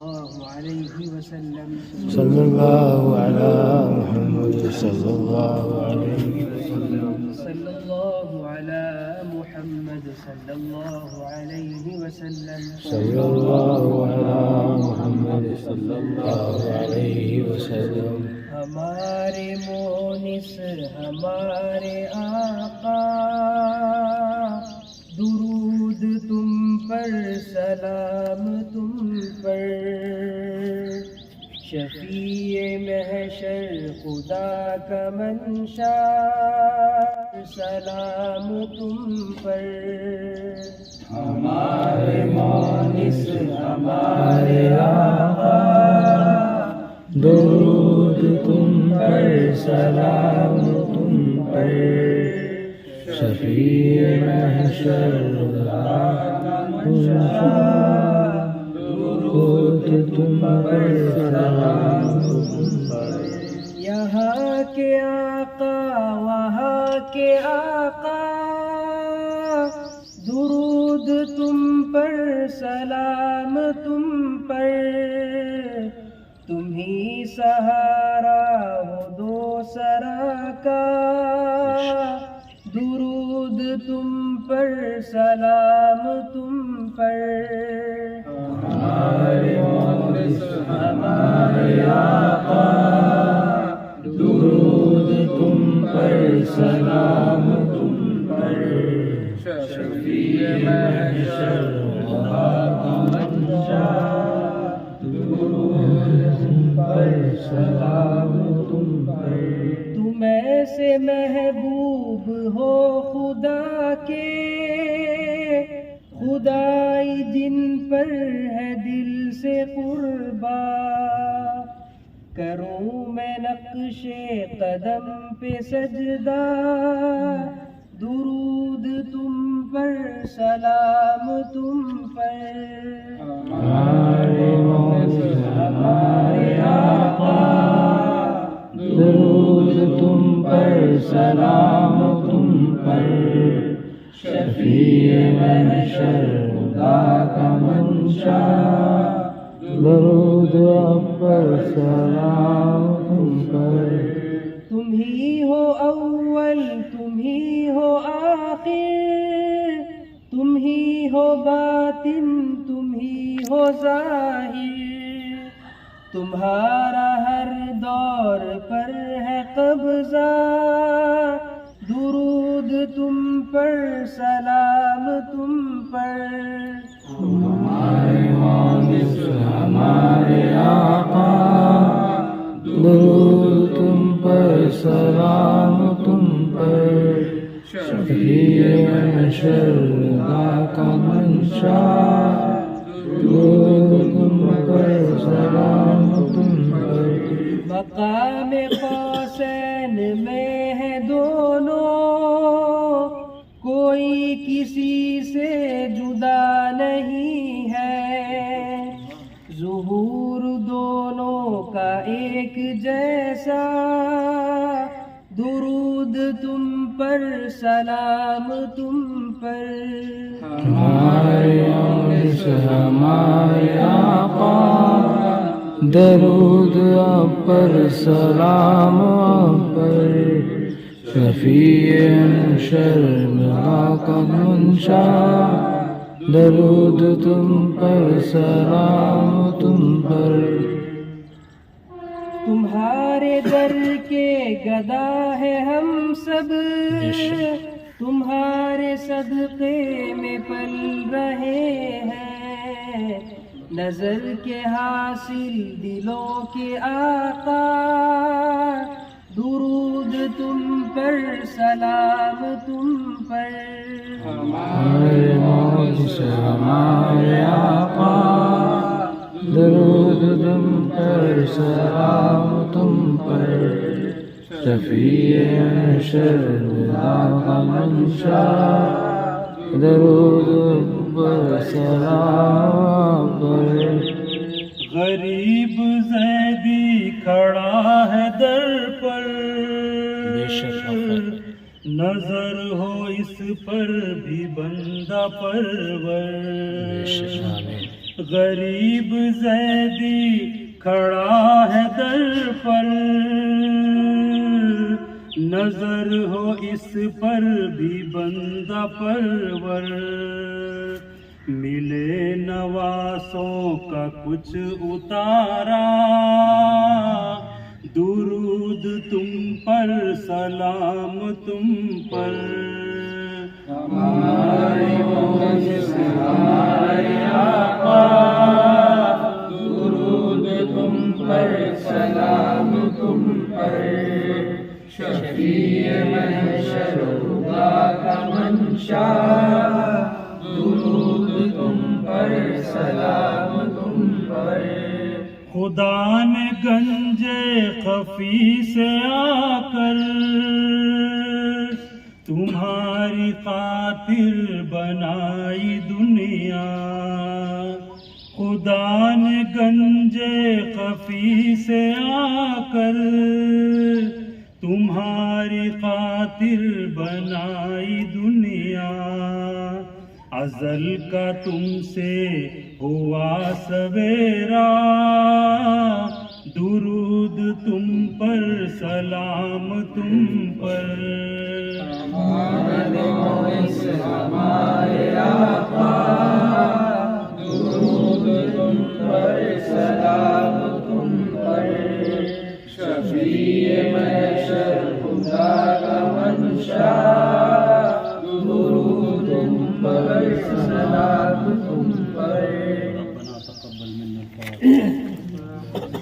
الله عليه وسلم. صلى الله على محمد صلى الله عليه وسلم. صلى الله على محمد صلى الله عليه وسلم. صلى الله على محمد صلى الله عليه وسلم. ہمارے مونس ہمارے آقا، درود تم پر، سلام تم پر، شفیع محشر خدا کا منشا، سلام تم پر. ہمارے مونس ہمارے آقا، درود تم پر، سلام تم پر، شفیع محشر خدا کا منشا، درود تم پر، سلام تم پر. یہاں کے آقا وہاں کے آقا، درود تم پر، سلام تم پر. تم ہی سہارا ہو دو سرا کا، درود تم پر، سلام تم پر. ہمارے مونس ہمارے آقا، درود تم پر، سلام تم پر، شفیع محشر خدا کا منشا، درود تم پر، سلام تم پر. تم ایسے محبوب ہو خدا کے، خدائی جن پر ہے دل سے قربا. کروں میں نقش قدم پہ سجدہ، درود تم پر، سلام تم پر. ہمارے مونس ہمارے آقا، درود تم پر، سلام تم پر، شفیع محشر خدا کا منشا، درود آپ پر، سلام تم پر. تم ہی ہو اول، تم ہی ہو آخر، تم ہی ہو باطن، تم ہی ہو ظاہر. تمہارا ہر دور پر ہے قبضہ، درود تم پر، سلام تم پر. ہمارے مونس ہمارے آقا، درود تم پر، سلام تم پر، شفیع محشر خدا کا منشا، درود تم پر، سلام تم پر. مقام قوسین میں ہے دونوں، کوئی کسی سے جدا نہیں ہے. ظہور دونوں کا ایک جیسا، درود تم پر، سلام تم پر. ہمارے مونس ہمارے آقا، درود آپ پر، سلام آپ پر، شفیع محشر خدا کا منشا، درود تم پر، سلام تم پر. تمہارے در کے گدا ہے ہم سب، تمہارے صدقے میں پل رہے ہیں. نظر کے حاصل دلوں کے آقا، درود تم پر، سلام تم پر. ہمارے مونس ہمارے آقا، درود تم پر، سلام تم پر، شفیع محشر خدا کا منشا، درود تم پر، سلام پر. غریب زیدی کھڑا ہے در پر، نظر ہو اس پر بھی بندہ پرور. غریب زیدی کھڑا ہے در پر، نظر ہو اس پر بھی بندہ پرور، ملے نواسوں کا کچھ اتارا، درود تم پر سلام تم پر، ہماری پہنچ سے ہمارے آقا، درود تم پر سلام تم پر، شفیع محشر خدا کا منشا، درود تم پر سلام تم پر، خدا نے گنج خفی سے آ کر تمہاری خاطر بنائی دنیا، خدا نے گنج خفی سے آ کر تمہاری خاطر بنائی دنیا، ازل کا تم سے ہوا سویرا، درود تم پر سلام تم پر۔